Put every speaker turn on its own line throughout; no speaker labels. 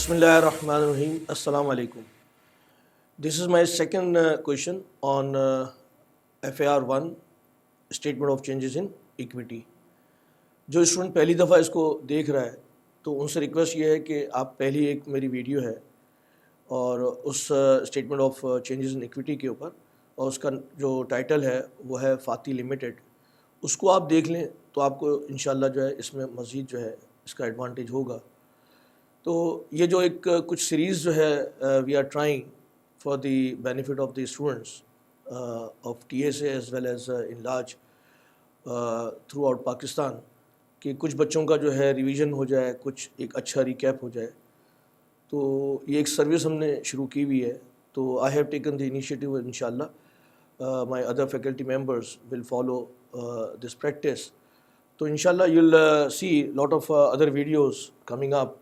Bismillahirrahmanirrahim. Assalamu alaikum. This is my second question on FAR 1 Statement of Changes in Equity. जो student पहली दफ़ा इसको देख रहा है तो उनसे रिक्वेस्ट ये है कि आप पहली एक मेरी वीडियो है और उस statement of changes in equity के ऊपर और उसका जो टाइटल है वो है फाती लिमिटेड, उसको आप देख लें तो आपको इंशाल्लाह जो है इसमें मज़ीद जो है इसका एडवांटेज होगा। तो ये जो एक कुछ सीरीज़ जो है we are trying for the benefit of the students of TSA as well as in large throughout Pakistan कि कुछ बच्चों का जो है रिवीजन हो जाए, कुछ एक अच्छा रिकैप हो जाए। तो ये एक सर्विस हमने शुरू की हुई है। तो I have taken the initiative, इंशाल्लाह my other faculty members will follow this practice. तो इंशाल्लाह you will see lot of other videos coming up.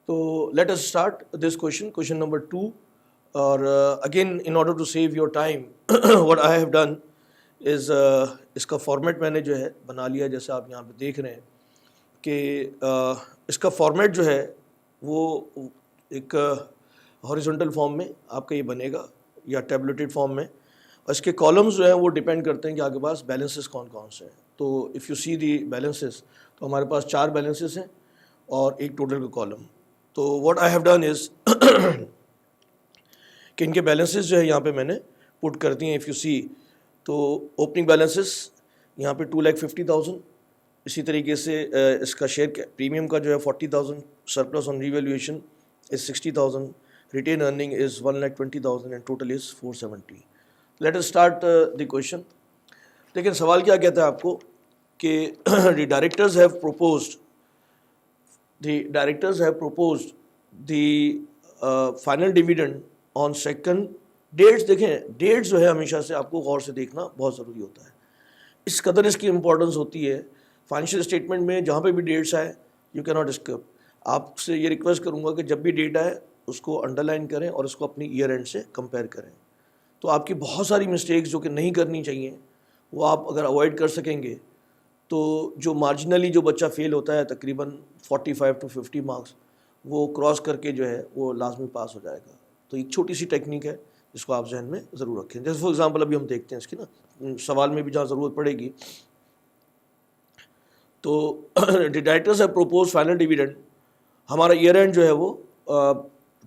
So let us start this question number 2. Or again, in order to save your time, what I have done is इसका format मैंने जो है बना लिया, जैसे आप यहाँ पे देख रहे हैं कि इसका फॉर्मेट जो है वो एक हॉरिजॉन्टल फॉर्म में आपका ये बनेगा या टैबुलेटेड फॉर्म में, और इसके कॉलम्स जो हैं वो डिपेंड करते हैं कि आपके पास बैलेंसेस कौन कौन से हैं। तो if you see the balances, तो हमारे पास 4 बैलेंसेस हैं और एक टोटल का कॉलम। तो what I have done is कि इनके बैलेंसेस जो है यहाँ पे मैंने पुट कर दिए हैं। इफ़ यू सी, तो ओपनिंग बैलेंसेस यहाँ पे 2,50,000, इसी तरीके से इसका शेयर प्रीमियम का जो है 40,000, surplus on revaluation is 60,000, retained earning is 1,20,000 and total is 470। Let us start the question. लेकिन सवाल क्या कहता है आपको कि the directors have proposed the directors have proposed the final dividend on second dates। देखें डेट्स जो है हमेशा से आपको गौर से देखना बहुत ज़रूरी होता है, इस कदर इसकी इम्पोर्टेंस होती है फाइनेंशियल स्टेटमेंट में। जहाँ पे भी डेट्स आए यू कैन नॉट स्किप। आपसे ये रिक्वेस्ट करूँगा कि जब भी डेट आए उसको अंडरलाइन करें और उसको अपनी ईयर एंड से कंपेयर करें। तो आपकी बहुत सारी मिस्टेक्स जो कि नहीं करनी चाहिए वो आप अगर अवॉइड कर सकेंगे तो जो मार्जिनली जो बच्चा फेल होता है तकरीबन 45 to 50 मार्क्स वो क्रॉस करके जो है वो लाजमी पास हो जाएगा। तो एक छोटी सी टेक्निक है जिसको आप जहन में ज़रूर रखें। जैसे फॉर एग्जांपल अभी हम देखते हैं इसकी ना सवाल में भी जहाँ ज़रूरत पड़ेगी। तो the directors have propose final dividend, हमारा ईयर एंड जो है वो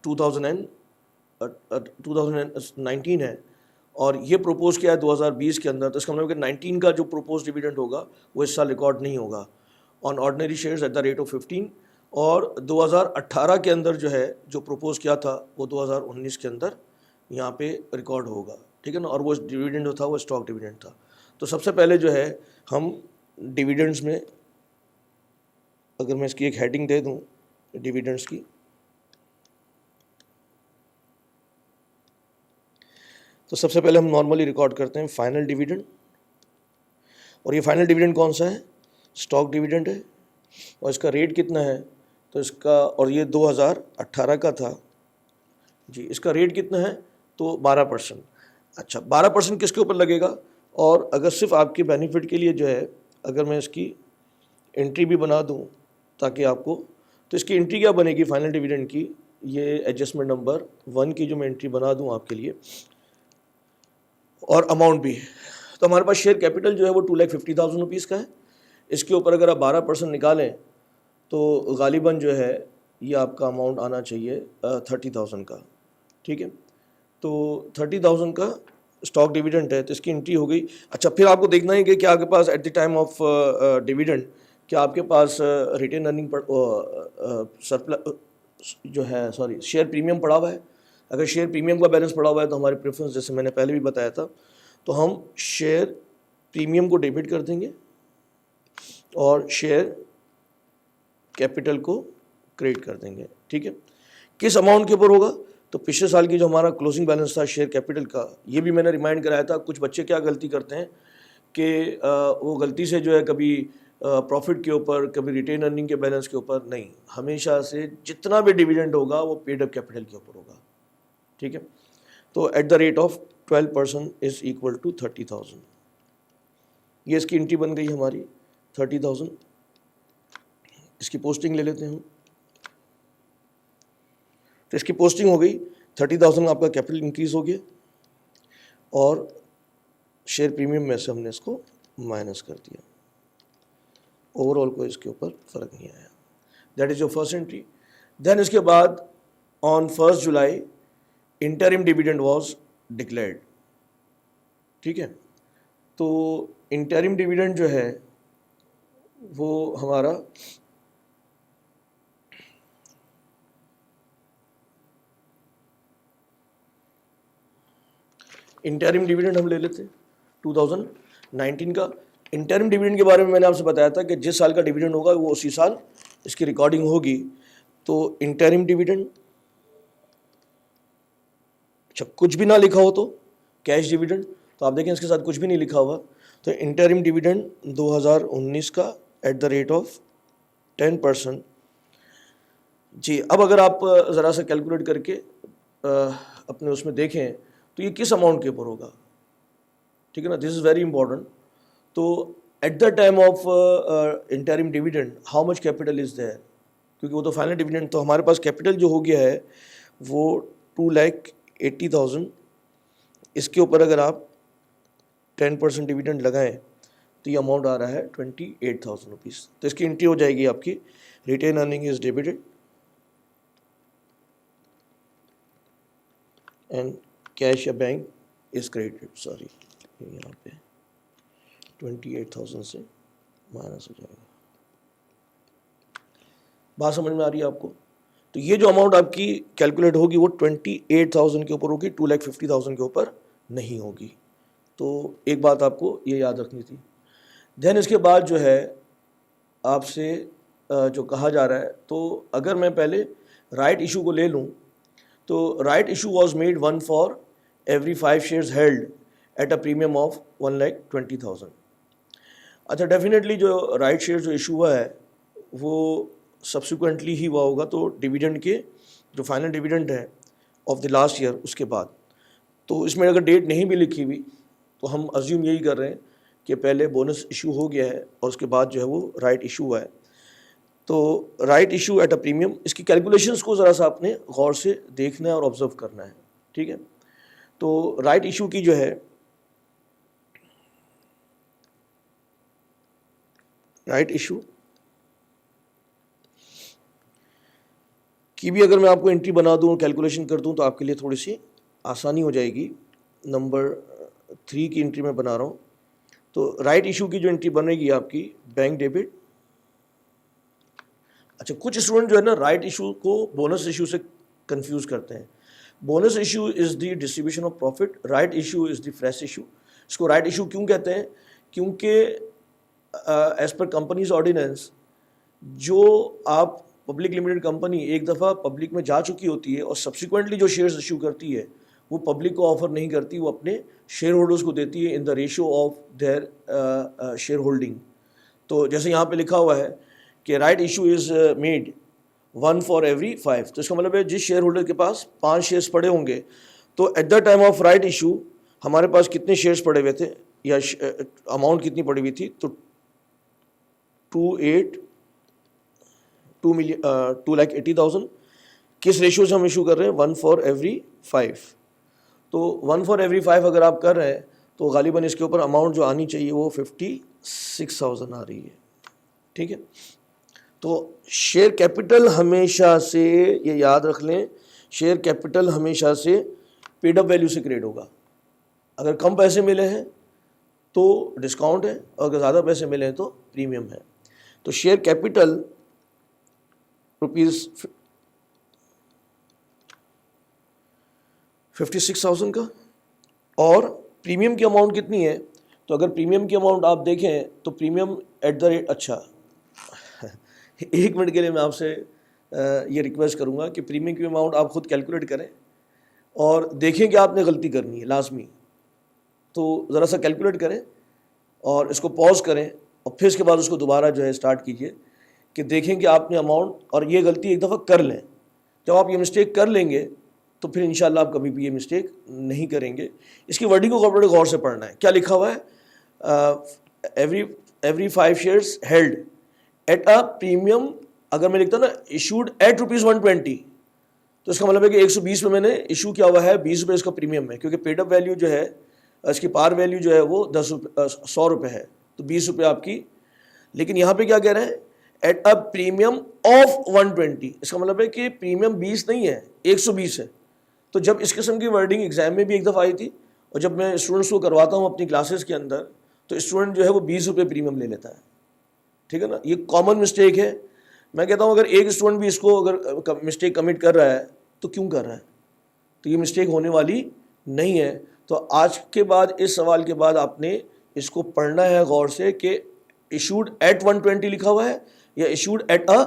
2019 है और ये प्रोपोज किया है 2020 के अंदर। तो इसका मतलब कि 19 का जो प्रोपोज डिविडेंड होगा वो इस साल रिकॉर्ड नहीं होगा on ordinary shares at the rate of 15, और 2018 के अंदर जो है जो प्रोपोज किया था वो 2019 के अंदर यहाँ पे रिकॉर्ड होगा, ठीक है ना। और वो डिविडेंड जो था वो स्टॉक डिविडेंड था। तो सबसे पहले जो है हम डिविडेंड्स में, अगर मैं इसकी एक हेडिंग दे दूँ डिविडेंड्स की, तो सबसे पहले हम नॉर्मली रिकॉर्ड करते हैं फाइनल डिविडेंड। और ये फाइनल डिविडेंड कौन सा है? स्टॉक डिविडेंड है। और इसका रेट कितना है? तो इसका, और ये 2018 का था जी, इसका रेट कितना है? तो 12%। अच्छा, 12% किसके ऊपर लगेगा? और अगर सिर्फ आपके बेनिफिट के लिए जो है अगर मैं इसकी एंट्री भी बना दूं ताकि आपको, तो इसकी एंट्री क्या बनेगी फाइनल डिविडेंड की? ये एडजस्टमेंट नंबर 1 की जो मैं एंट्री बना दूं आपके लिए, और अमाउंट भी। तो हमारे पास शेयर कैपिटल जो है वो 2,50,000 रुपीज़ का है। इसके ऊपर अगर आप 12% निकालें तो गालिबन जो है ये आपका अमाउंट आना चाहिए 30,000 का, ठीक है। तो 30,000 का स्टॉक डिविडेंड है, तो इसकी एंट्री हो गई। अच्छा, फिर आपको देखना है कि क्या आपके पास at the time of dividend क्या आपके पास रिटेन अर्निंग सरप्लस जो है, सॉरी, शेयर प्रीमियम पड़ा हुआ है। अगर शेयर प्रीमियम का बैलेंस पड़ा हुआ है तो हमारी प्रेफरेंस, जैसे मैंने पहले भी बताया था, तो हम शेयर प्रीमियम को डेबिट कर देंगे और शेयर कैपिटल को क्रेडिट कर देंगे, ठीक है। किस अमाउंट के ऊपर होगा? तो पिछले साल की जो हमारा क्लोजिंग बैलेंस था शेयर कैपिटल का, ये भी मैंने रिमाइंड कराया था। कुछ बच्चे क्या गलती करते हैं कि वो गलती से जो है कभी प्रॉफिट के ऊपर, कभी रिटेन अर्निंग के बैलेंस के ऊपर नहीं, हमेशा से जितना भी डिविडेंड होगा वो पेड अप कैपिटल के ऊपर होगा, ठीक है। तो at the rate of 12% is equal to 30,000। ये इसकी एंट्री बन गई हमारी 30,000। इसकी पोस्टिंग ले लेते हैं हम। तो इसकी पोस्टिंग हो गई 30,000, आपका कैपिटल इंक्रीज हो गया और शेयर प्रीमियम में से हमने इसको माइनस कर दिया, ओवरऑल कोई इसके ऊपर फर्क नहीं आया। That is your first entry. Then इसके बाद on 1 July interim dividend was declared, ठीक है। तो इंटरिम डिविडेंड जो है वो हमारा इंटरिम डिविडेंड हम ले लेते हैं 2019 का। इंटरिम डिविडेंड के बारे में मैंने आपसे बताया था कि जिस साल का डिविडेंड होगा वो उसी साल इसकी रिकॉर्डिंग होगी। तो इंटरिम डिविडेंड, अच्छा कुछ भी ना लिखा हो तो कैश डिविडेंड, तो आप देखें इसके साथ कुछ भी नहीं लिखा हुआ। तो इंटरिम डिविडेंड 2019 का एट द रेट ऑफ 10%। जी, अब अगर आप ज़रा सा कैलकुलेट करके अपने उसमें देखें तो ये किस अमाउंट के ऊपर होगा, ठीक है ना। This is very important. तो at the time of interim dividend how much capital is there, क्योंकि वो तो फाइनल डिविडेंड, तो हमारे पास कैपिटल जो हो गया है वो 2,80,000। इसके ऊपर अगर आप 10% डिविडेंड लगाएं तो ये अमाउंट आ रहा है 28,000 रुपीज़। तो इसकी एंट्री हो जाएगी आपकी retained earning is debited and cash या बैंक इज क्रेडिटेड। सॉरी, यहाँ पे 28,000 से माइनस हो जाएगा। बात समझ में आ रही है आपको। तो ये जो अमाउंट आपकी कैलकुलेट होगी वो 28,000 के ऊपर होगी, 2,50,000 के ऊपर नहीं होगी। तो एक बात आपको ये याद रखनी थी। देन इसके बाद जो है आपसे जो कहा जा रहा है, तो अगर मैं पहले राइट इशू को ले लूँ तो right issue was made 1 for every 5 shares held at a premium of 1,20,000। अच्छा, डेफिनेटली जो राइट शेयर जो इशू हुआ है वो सब्सिक्वेंटली ही हुआ होगा, तो डिविडेंड के जो फाइनल डिविडेंड है ऑफ द लास्ट ईयर उसके बाद। तो इसमें अगर डेट नहीं भी लिखी हुई तो हम अज्यूम यही कर रहे हैं कि पहले बोनस इशू हो गया है और उसके बाद जो है वो राइट इशू हुआ है। तो right issue at a premium, इसकी कैलकुलेशंस को ज़रा सा आपने गौर से देखना है और ऑब्जर्व करना है, ठीक है। तो राइट इशू की जो है राइट इशू की भी अगर मैं आपको एंट्री बना दूं और कैलकुलेशन कर दूं तो आपके लिए थोड़ी सी आसानी हो जाएगी। नंबर 3 की एंट्री मैं बना रहा हूं। तो राइट इशू की जो एंट्री बनेगी आपकी बैंक डेबिट। अच्छा, कुछ स्टूडेंट जो है ना राइट इशू को बोनस इशू से कंफ्यूज करते हैं। Bonus issue is the distribution of profit, right issue is the fresh issue. इसको राइट इशू क्यों कहते हैं? क्योंकि एज पर कंपनीज ऑर्डिनेंस जो आप पब्लिक लिमिटेड कंपनी एक दफ़ा पब्लिक में जा चुकी होती है और सब्सिक्वेंटली जो शेयर्स इशू करती है वो पब्लिक को ऑफर नहीं करती, वो अपने शेयर होल्डर्स को देती है in the ratio of their share holding. तो जैसे यहाँ पे लिखा हुआ है कि right issue is made 1 for every 5। तो इसका मतलब है जिस शेयर होल्डर के पास 5 शेयर्स पड़े होंगे तो at the time of right issue हमारे पास कितने शेयर्स पड़े हुए थे या अमाउंट कितनी पड़ी हुई थी, तो 2,80,000। किस रेशियो से हम इशू कर रहे हैं? 1 फॉर एवरी 5। तो 1 फॉर एवरी 5 अगर आप कर रहे हैं तो गालिबन इसके ऊपर अमाउंट जो आनी चाहिए वो 56,000 आ रही है, ठीक है। तो शेयर कैपिटल हमेशा से, ये याद रख लें, शेयर कैपिटल हमेशा से पेड अप वैल्यू से क्रिएट होगा। अगर कम पैसे मिले हैं तो डिस्काउंट है और अगर ज़्यादा पैसे मिले हैं तो प्रीमियम है। तो शेयर कैपिटल रुपीज़ 56,000 का, और प्रीमियम की अमाउंट कितनी है? तो अगर प्रीमियम की अमाउंट आप देखें तो प्रीमियम एट द रेट, अच्छा 1 मिनट के लिए मैं आपसे ये रिक्वेस्ट करूंगा कि प्रीमियम की अमाउंट आप खुद कैलकुलेट करें और देखें कि आपने गलती करनी है लाजमी। तो ज़रा सा कैलकुलेट करें और इसको पॉज करें और फिर इसके बाद उसको दोबारा जो है स्टार्ट कीजिए कि देखें कि आपने अमाउंट, और ये गलती एक दफ़ा कर लें। जब आप ये मिस्टेक कर लेंगे तो फिर इंशाल्लाह आप कभी भी ये मिस्टेक नहीं करेंगे। इसकी वर्डिंग को बड़े गौर से पढ़ना है। क्या लिखा हुआ है? Every 5 shares held at a premium, अगर मैं लिखता ना इशूड एट ₹120, तो इसका मतलब है कि 120 में मैंने इशू किया हुआ है, 20 रुपये इसका प्रीमियम है, क्योंकि पेड अप वैल्यू जो है, इसकी पार वैल्यू जो है वो 100 रुपये है, तो 20 रुपये आपकी। लेकिन यहाँ पे क्या कह रहे हैं, एट अ प्रीमियम ऑफ 120, इसका मतलब है कि प्रीमियम 20 नहीं है, 120 है। तो जब इस किस्म की वर्डिंग एग्जाम में भी एक दफ़ा आई थी, और जब मैं स्टूडेंट्स को करवाता हूँ अपनी क्लासेस के अंदर, तो स्टूडेंट जो है वो 20 रुपये प्रीमियम ले लेता है, ठीक है ना। ये कॉमन मिस्टेक है। मैं कहता हूँ अगर एक स्टूडेंट भी इसको अगर मिस्टेक कमिट कर रहा है तो क्यों कर रहा है, तो ये मिस्टेक होने वाली नहीं है। तो आज के बाद, इस सवाल के बाद आपने इसको पढ़ना है गौर से कि इशूड एट 120 लिखा हुआ है या issued at a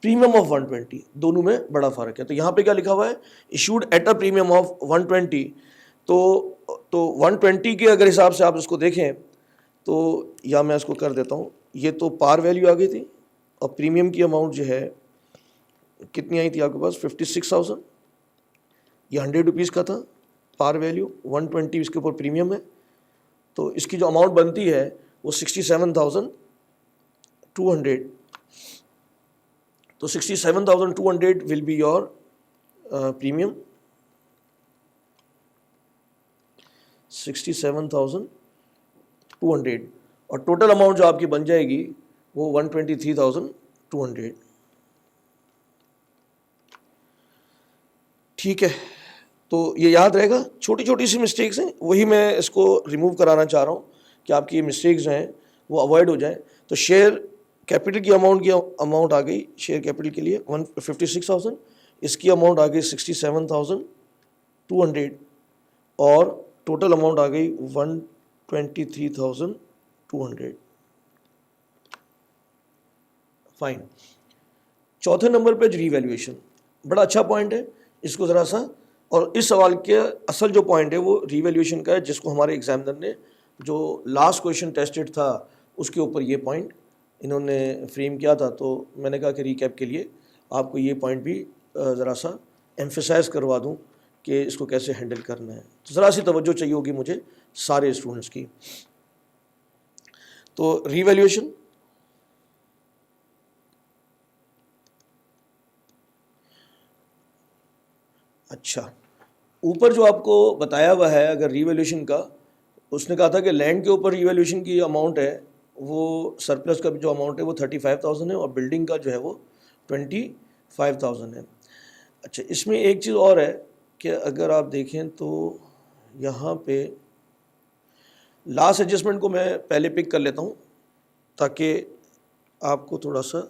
premium of 120, दोनों में बड़ा फ़र्क है। तो यहाँ पे क्या लिखा हुआ है, issued at a premium of 120। तो 120 के अगर हिसाब से आप इसको देखें तो, या मैं इसको कर देता हूँ, ये तो पार वैल्यू आ गई थी, और प्रीमियम की अमाउंट जो है कितनी आई थी आपके पास, 56,000। ये 100 रुपीज़ का था पार वैल्यू, 120 इसके ऊपर प्रीमियम है, तो इसकी जो अमाउंट बनती है वो 67,200। तो 67,200 विल बी योर प्रीमियम, 67,200, और टोटल अमाउंट जो आपकी बन जाएगी वो 123,200। ठीक है, तो ये याद रहेगा, छोटी छोटी सी मिस्टेक्स हैं, वही मैं इसको रिमूव कराना चाह रहा हूँ कि आपकी ये मिस्टेक्स जो हैं वो अवॉइड हो जाएं। तो शेयर कैपिटल की अमाउंट आ गई, शेयर कैपिटल के लिए 156,000, इसकी अमाउंट आ गई 67,200, और टोटल अमाउंट आ गई 123,200। फाइन। चौथे नंबर पे रीवैल्यूएशन, बड़ा अच्छा पॉइंट है, इसको ज़रा सा, और इस सवाल के असल जो पॉइंट है वो रीवैल्यूएशन का है, जिसको हमारे एग्जामिनर ने जो लास्ट क्वेश्चन टेस्टेड था उसके ऊपर ये पॉइंट इन्होंने फ्रेम किया था। तो मैंने कहा कि रिकैप के लिए आपको ये पॉइंट भी ज़रा सा एम्फेसाइज करवा दूं कि इसको कैसे हैंडल करना है। तो ज़रा सी तवज्जो चाहिए होगी मुझे सारे स्टूडेंट्स की। तो रीवैल्यूएशन, अच्छा, ऊपर जो आपको बताया हुआ है अगर रीवैल्यूएशन का, उसने कहा था कि लैंड के ऊपर रीवैल्यूएशन की अमाउंट है वो सरप्लस का जो अमाउंट है वो 35,000 है, और बिल्डिंग का जो है वो 25,000 है। अच्छा, इसमें एक चीज़ और है कि अगर आप देखें तो यहाँ पे लास्ट एडजस्टमेंट को मैं पहले पिक कर लेता हूँ ताकि आपको थोड़ा सा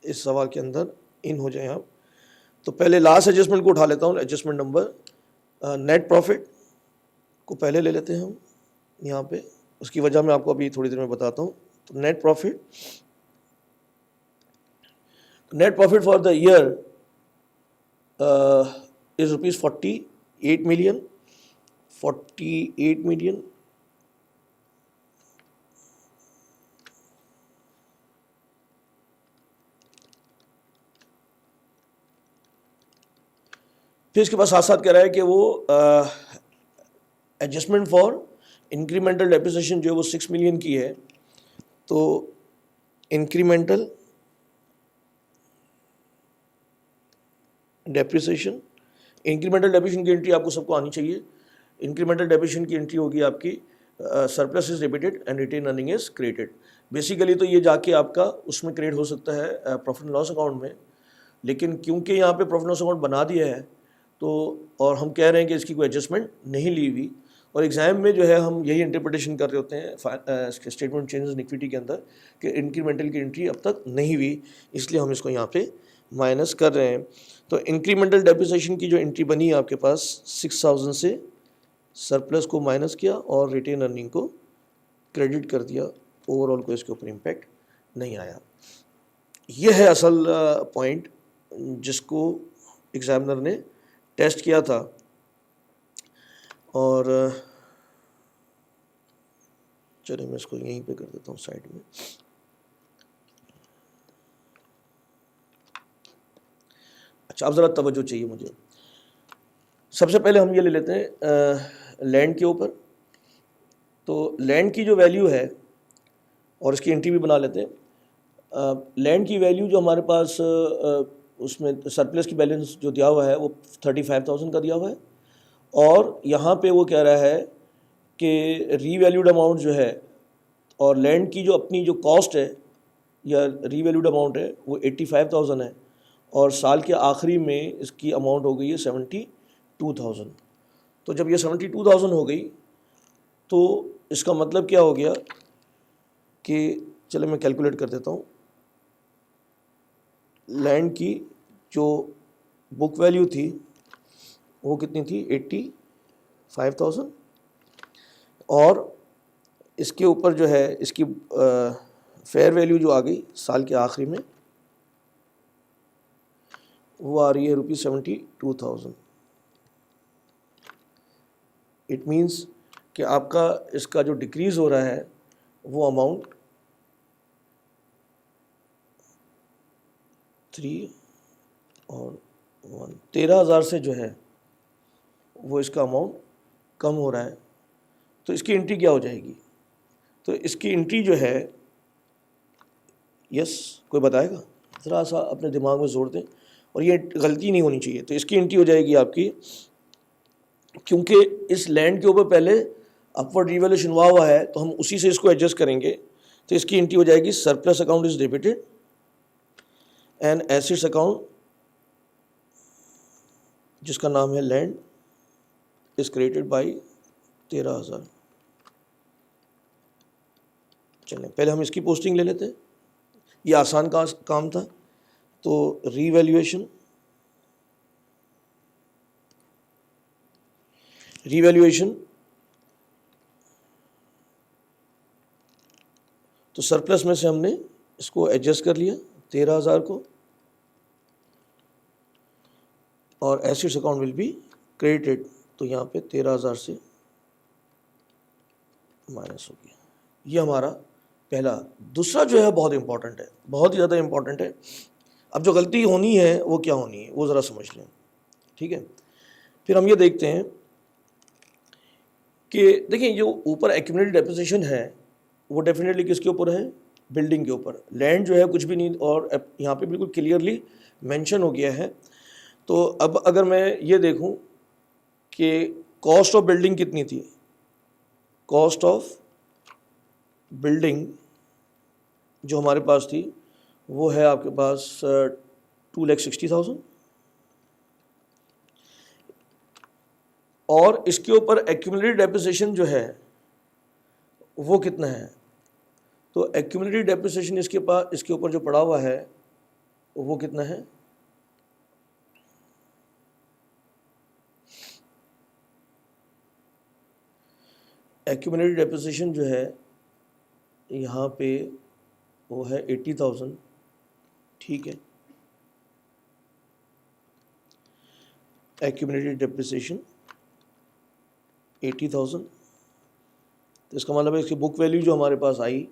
इस सवाल के अंदर इन हो जाए आप। तो पहले लास्ट एडजस्टमेंट को उठा लेता हूँ, एडजस्टमेंट नंबर नेट प्रॉफिट को पहले ले लेते हैं हम यहाँ पे, उसकी वजह मैं आपको अभी थोड़ी देर में बताता हूँ। तो net profit for the year is rupees 48 million, 48 million. फिर इसके बाद साथ साथ कह रहा है कि वो एडजस्टमेंट फॉर इंक्रीमेंटल डेप्रिसिएशन जो है वो 6 मिलियन की है। तो इंक्रीमेंटल डेप्रिसिएशन, इंक्रीमेंटल डेप्रिसिएशन की एंट्री आपको सबको आनी चाहिए। इंक्रीमेंटल डेप्रिसिएशन की एंट्री होगी आपकी surplus is debited and retained earning is created. Basically तो ये जाके आपका उसमें क्रिएट हो सकता है प्रॉफिट एंड लॉस अकाउंट में, लेकिन क्योंकि यहाँ पे प्रॉफिट एंड लॉस अकाउंट बना दिया है तो, और हम कह रहे हैं कि इसकी कोई एडजस्टमेंट नहीं ली हुई, और एग्ज़ाम में जो है हम यही इंटरप्रिटेशन कर रहे होते हैं स्टेटमेंट चेंजेस इन इक्विटी के अंदर कि इंक्रीमेंटल की एंट्री अब तक नहीं हुई, इसलिए हम इसको यहाँ पे माइनस कर रहे हैं। तो इंक्रीमेंटल डेप्रिसिएशन की जो एंट्री बनी है आपके पास 6,000 से सरप्लस को माइनस किया और रिटेन अर्निंग को क्रेडिट कर दिया, ओवरऑल को इसके ऊपर इम्पैक्ट नहीं आया। यह है असल पॉइंट जिसको एग्जामिनर ने टेस्ट किया था। और चलिए मैं इसको यहीं पे कर देता हूँ साइड में। अच्छा, अब ज़रा तवज्जो चाहिए मुझे। सबसे पहले हम ये ले लेते हैं लैंड के ऊपर। तो लैंड की जो वैल्यू है और इसकी एंट्री भी बना लेते हैं। लैंड की वैल्यू जो हमारे पास उसमें सरप्लस की बैलेंस जो दिया हुआ है वो 35,000 का दिया हुआ है, और यहाँ पे वो कह रहा है कि रीवैल्यूड अमाउंट जो है और लैंड की जो अपनी जो कॉस्ट है या रीवैल्यूड अमाउंट है वो 85,000 है, और साल के आखिरी में इसकी अमाउंट हो गई है 72,000। तो जब ये 72,000 हो गई तो इसका मतलब क्या हो गया कि चलो मैं कैलकुलेट कर देता हूँ। लैंड की जो बुक वैल्यू थी वो कितनी थी, 85,000, और इसके ऊपर जो है इसकी फेयर वैल्यू जो आ गई साल के आखिरी में वो आ रही है ₹72,000। इट मीन्स कि आपका इसका जो डिक्रीज़ हो रहा है वो अमाउंट 3 और 1 13,000 से जो है वो इसका अमाउंट कम हो रहा है। तो इसकी एंट्री क्या हो जाएगी? तो इसकी एंट्री जो है, यस कोई बताएगा? ज़रा सा अपने दिमाग में जोड़ दें, और ये गलती नहीं होनी चाहिए। तो इसकी एंट्री हो जाएगी आपकी, क्योंकि इस लैंड के ऊपर पहले अपवर्ड रिवैल्यूएशन हुआ है तो हम उसी से इसको एडजस्ट करेंगे। तो इसकी एंट्री हो जाएगी surplus account is debited and assets account जिसका नाम है लैंड इज क्रिएटेड बाय 13,000। चलें पहले हम इसकी पोस्टिंग ले लेते हैं, ये आसान काम था। तो रीवैल्यूएशन तो सरप्लस में से हमने इसको एडजस्ट कर लिया 13,000 को, और assets account will be credited, तो यहाँ पे 13,000 से माइनस हो गया। ये हमारा पहला। दूसरा जो है बहुत इंपॉर्टेंट है, बहुत ही ज़्यादा इंपॉर्टेंट है। अब जो गलती होनी है वो क्या होनी है वो ज़रा समझ लें, ठीक है। फिर हम ये देखते हैं कि देखिए जो ऊपर एक्यूमुलेटेड डेप्रिसिएशन है वो डेफिनेटली किसके ऊपर है, बिल्डिंग के ऊपर। लैंड जो है कुछ भी नहीं, और यहाँ पे बिल्कुल क्लियरली मेंशन हो गया है। तो अब अगर मैं ये देखूँ कि कॉस्ट ऑफ बिल्डिंग कितनी थी, कॉस्ट ऑफ बिल्डिंग जो हमारे पास थी वो है आपके पास 2,60,000, और इसके ऊपर एक्यूमुलेटेड डेप्रिसिएशन जो है वो कितना है। तो एक्यूमुलेटेड डेप्रिसिएशन इसके ऊपर जो पड़ा हुआ है वो कितना है, एक्यूमुलेटेड डेप्रिसिएशन जो है यहाँ पे वो है 80,000, ठीक है। एक्यूमुलेटेड डेप्रिसिएशन 80,000, तो इसका मतलब है इसकी बुक वैल्यू जो हमारे पास आई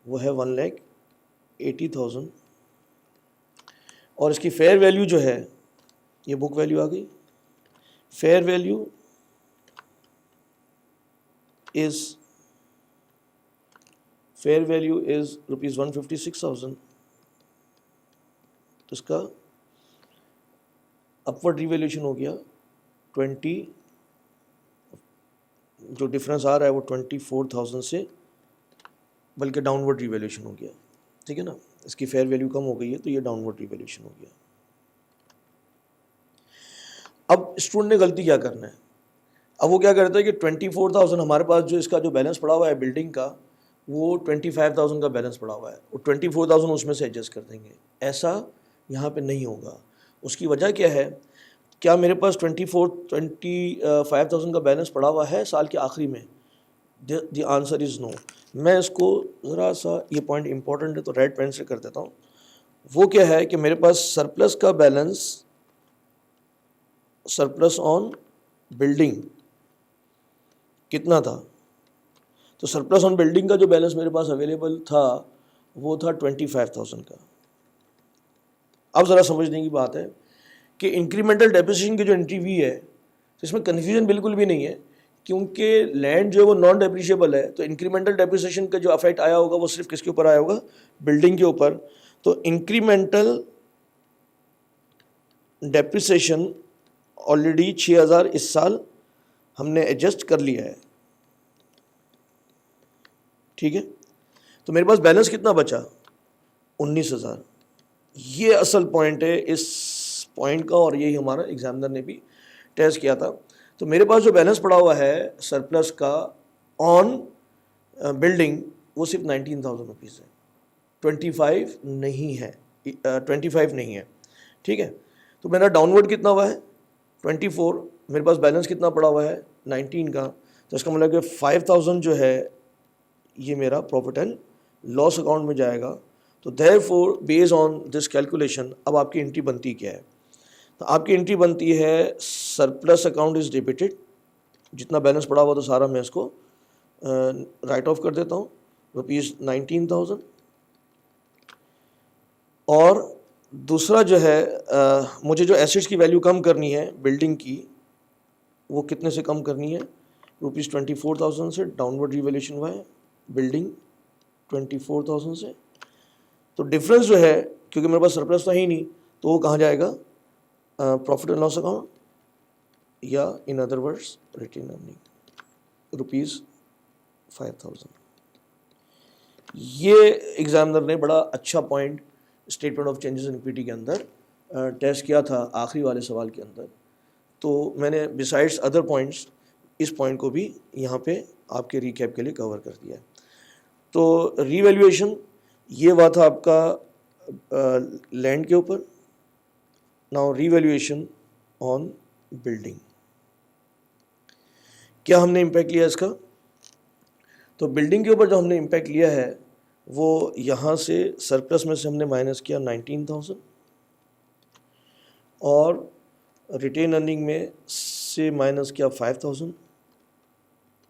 वो है 1,80,000, और इसकी फेयर वैल्यू जो है ये बुक वैल्यू आ गई। Fair value is ₹156,000। तो इसका अपवर्ड रिवैल्यूएशन हो गया 20, जो डिफरेंस आ रहा है वो 24,000 से, बल्कि डाउनवर्ड रिवैल्यूएशन हो गया, ठीक है ना। इसकी फेयर वैल्यू कम हो गई है तो ये डाउनवर्ड रिवैल्यूएशन हो गया। अब स्टूडेंट ने गलती क्या करना है, अब वो क्या करता है कि 24,000 हमारे पास जो इसका जो बैलेंस पड़ा हुआ है बिल्डिंग का वो 25,000 का बैलेंस पड़ा हुआ है, वो 24,000 उसमें से एडजस्ट कर देंगे। ऐसा यहाँ पे नहीं होगा। उसकी वजह क्या है, क्या मेरे पास 25,000 का बैलेंस पड़ा हुआ है साल के आखिरी में? The answer is no. मैं इसको ज़रा सा, ये पॉइंट इंपॉर्टेंट है तो रेड पेन से कर देता हूँ। वो क्या है कि मेरे पास सरप्लस का बैलेंस, सरप्लस ऑन बिल्डिंग कितना था। तो सरप्लस ऑन बिल्डिंग का जो बैलेंस मेरे पास अवेलेबल था वो था 25,000 का। अब ज़रा समझने की बात है कि इंक्रीमेंटल डेप्रिसिएशन की जो एंट्री हुई है तो इसमें कन्फ्यूजन बिल्कुल भी नहीं है, क्योंकि लैंड जो है वो नॉन डेप्रिशिएबल है। तो इंक्रीमेंटल डेप्रिसिएशन का जो अफेक्ट आया होगा वो सिर्फ किसके ऊपर आया होगा, बिल्डिंग के ऊपर। तो इंक्रीमेंटल डेप्रिसिएशन ऑलरेडी 6,000 इस साल हमने एडजस्ट कर लिया है, ठीक है। तो मेरे पास बैलेंस कितना बचा? 19,000। ये असल पॉइंट है इस पॉइंट का, और यही हमारा एग्जामिनर ने भी टेस्ट किया था। तो मेरे पास जो बैलेंस पड़ा हुआ है सरप्लस का ऑन बिल्डिंग, वो सिर्फ 19,000 रुपीज़ है, 25 नहीं है, 25 नहीं है, ठीक है। तो मेरा डाउनवर्ड कितना हुआ है? 24। मेरे पास बैलेंस कितना पड़ा हुआ है? 19 का। तो इसका मतलब कि 5,000 जो है ये मेरा प्रॉफिट एंड लॉस अकाउंट में जाएगा। तो therefore based on this calculation अब आपकी एंट्री बनती क्या है? तो आपकी एंट्री बनती है सरप्लस अकाउंट इज़ डेबिटेड, जितना बैलेंस पड़ा हुआ तो सारा मैं इसको राइट ऑफ कर देता हूँ, ₹19,000। और दूसरा जो है मुझे जो एसेट्स की वैल्यू कम करनी है बिल्डिंग की, वो कितने से कम करनी है? ₹24,000 से डाउनवर्ड रिवैल्यूएशन हुआ है बिल्डिंग 24,000 से। तो डिफरेंस जो है, क्योंकि मेरे पास सरप्लस था ही नहीं, तो वो कहाँ जाएगा? प्रॉफिट एंड लॉस अकाउंट, या in other words retained earning ₹5,000। ये एग्जामिनर ने बड़ा अच्छा point statement of changes in equity के अंदर टेस्ट किया था आखिरी वाले सवाल के अंदर। तो मैंने बिसाइड्स अदर पॉइंट्स इस पॉइंट को भी यहाँ पे आपके रिकैप के लिए कवर कर दिया है। तो रीवैल्यूएशन ये हुआ था आपका लैंड के ऊपर। नाउ रीवैल्यूएशन ऑन बिल्डिंग, क्या हमने इम्पैक्ट लिया इसका? तो बिल्डिंग के ऊपर जो हमने इम्पैक्ट लिया है वो यहाँ से सरप्लस में से हमने माइनस किया 19,000, और रिटेन अर्निंग में से माइनस किया 5,000,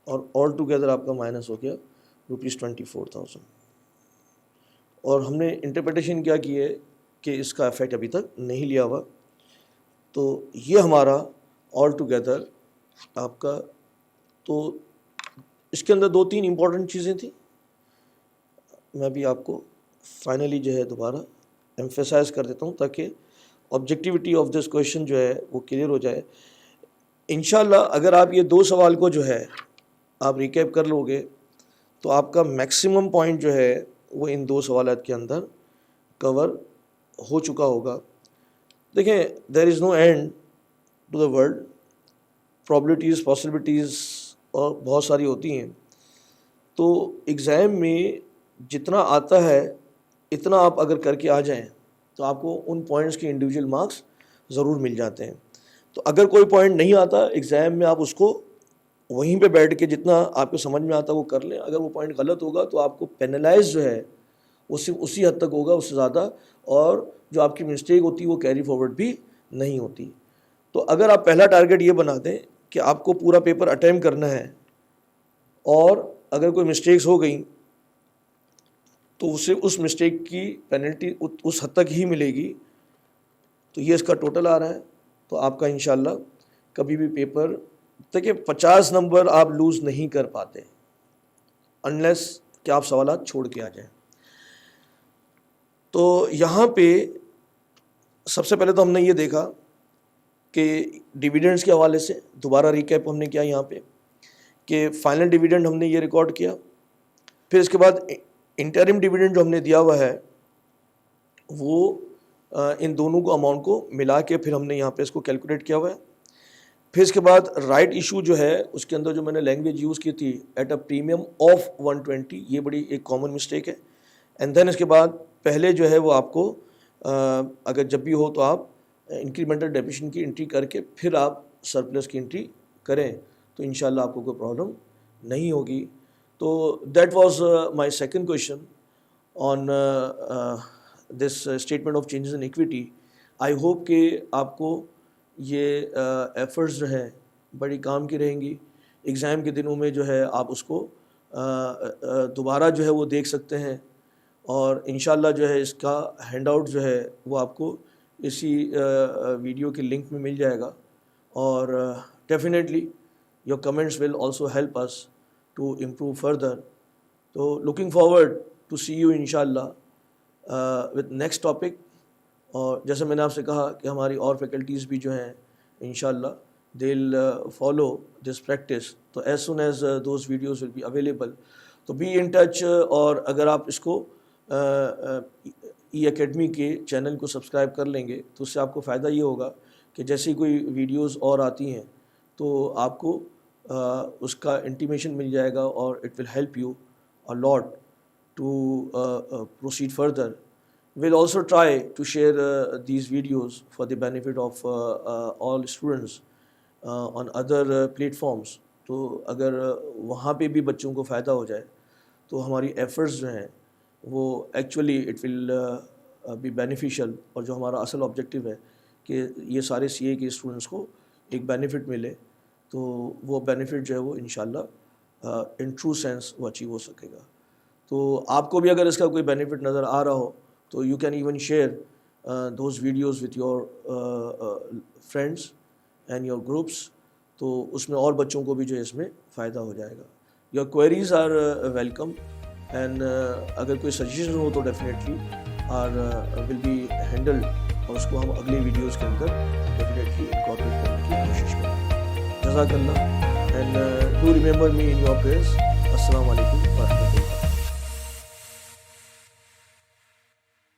और ऑल टुगेदर आपका माइनस हो गया ₹24,000। और हमने इंटरप्रिटेशन क्या की है कि इसका इफेक्ट अभी तक नहीं लिया हुआ। तो ये हमारा ऑल टुगेदर आपका, तो इसके अंदर 2-3 इम्पॉर्टेंट चीज़ें थी, मैं भी आपको फाइनली जो है दोबारा एम्फेसाइज कर देता हूँ ताकि ऑब्जेक्टिविटी ऑफ दिस क्वेश्चन जो है वो क्लियर हो जाए। इंशाल्लाह अगर आप ये 2 सवाल को जो है आप रिकैप कर लोगे तो आपका मैक्सिमम पॉइंट जो है वो इन 2 सवालात के अंदर कवर हो चुका होगा। देखें, there is no end to the world, probabilities, possibilities और बहुत सारी होती हैं। तो एग्ज़ाम में जितना आता है इतना आप अगर करके आ जाएं तो आपको उन पॉइंट्स के इंडिविजुअल मार्क्स ज़रूर मिल जाते हैं। तो अगर कोई पॉइंट नहीं आता एग्ज़ाम में, आप उसको वहीं पे बैठ के जितना आपको समझ में आता वो कर लें। अगर वो पॉइंट गलत होगा तो आपको पेनलाइज जो है वो सिर्फ उसी हद तक होगा, उससे ज़्यादा, और जो आपकी मिस्टेक होती है वो कैरी फॉरवर्ड भी नहीं होती। तो अगर आप पहला टारगेट ये बना दें कि आपको पूरा पेपर अटेम्प्ट करना है, और अगर कोई मिस्टेक्स हो गई तो उसे उस मिस्टेक की पेनल्टी उस हद तक ही मिलेगी। तो ये इसका टोटल आ रहा है। तो आपका इंशाल्लाह कभी भी पेपर, देखिए 50 नंबर आप लूज़ नहीं कर पाते अनलेस कि आप सवालात छोड़ के आ जाएं। तो यहाँ पे सबसे पहले तो हमने ये देखा कि डिविडेंड्स के हवाले से दोबारा रिकैप हमने किया यहाँ पे कि फाइनल डिविडेंड हमने ये रिकॉर्ड किया। फिर इसके बाद इंटरिम डिविडेंड जो हमने दिया हुआ है वो इन दोनों को अमाउंट को मिला के फिर हमने यहाँ पे इसको कैलकुलेट किया हुआ है। फिर इसके बाद राइट इशू जो है उसके अंदर जो मैंने लैंग्वेज यूज़ की थी एट अ प्रीमियम ऑफ 120, ये बड़ी एक कॉमन मिस्टेक है। एंड देन इसके बाद पहले जो है वो आपको अगर जब भी हो तो आप इंक्रीमेंटल डेप्रिसिएशन की एंट्री करके फिर आप सरप्लस की एंट्री करें तो इंशाल्लाह आपको कोई प्रॉब्लम नहीं होगी। तो that was my second question on this statement of changes in equity. I hope कि आपको ये एफर्ट्स जो हैं बड़ी काम की रहेंगी। एग्ज़ाम के दिनों में जो है आप उसको दोबारा जो है वो देख सकते हैं, और इंशाल्लाह जो है इसका हैंडआउट जो है वो आपको इसी वीडियो के लिंक में मिल जाएगा। और definitely your comments will also help us to improve further. तो looking forward to see you इंशाल्लाह with next topic और जैसे मैंने आपसे कहा कि हमारी और फैकल्टीज़ भी जो हैं इंशाल्लाह they will follow this practice, तो as soon as those videos will be available, तो बी इन टच। और अगर आप इसको ई एकेडमी के चैनल को सब्सक्राइब कर लेंगे तो उससे आपको फ़ायदा ये होगा कि जैसे ही कोई वीडियोज़ और आती हैं तो आपको उसका इंटीमेशन मिल जाएगा और it will help you a lot to proceed further. We'll also try to share these videos for the benefit of all students on other platforms. तो अगर वहाँ पे भी बच्चों को फ़ायदा हो जाए तो हमारी एफ़र्ट्स जो हैं वो actually it will be beneficial, और जो हमारा असल ऑब्जेक्टिव है कि ये सारे CA के स्टूडेंट्स को एक बेनिफिट मिले, तो वो बेनिफिट जो है वो इंशाल्लाह इन ट्रू सेंस वो अचीव हो सकेगा। तो आपको भी अगर इसका कोई बेनिफिट नज़र आ रहा हो तो you can even share those videos with your friends and your groups, तो उसमें और बच्चों को भी जो है इसमें फ़ायदा हो जाएगा। Your queries are welcome, and अगर कोई सजेशन हो तो definitely are will be handled, और उसको हम अगले वीडियोज़ के अंदर डेफिनेटली इनकॉर्पोरेट करने की कोशिश करेंगे। जज़ाकल्लाह, and do remember me in your prayers. अस्सलाम वालेकुम।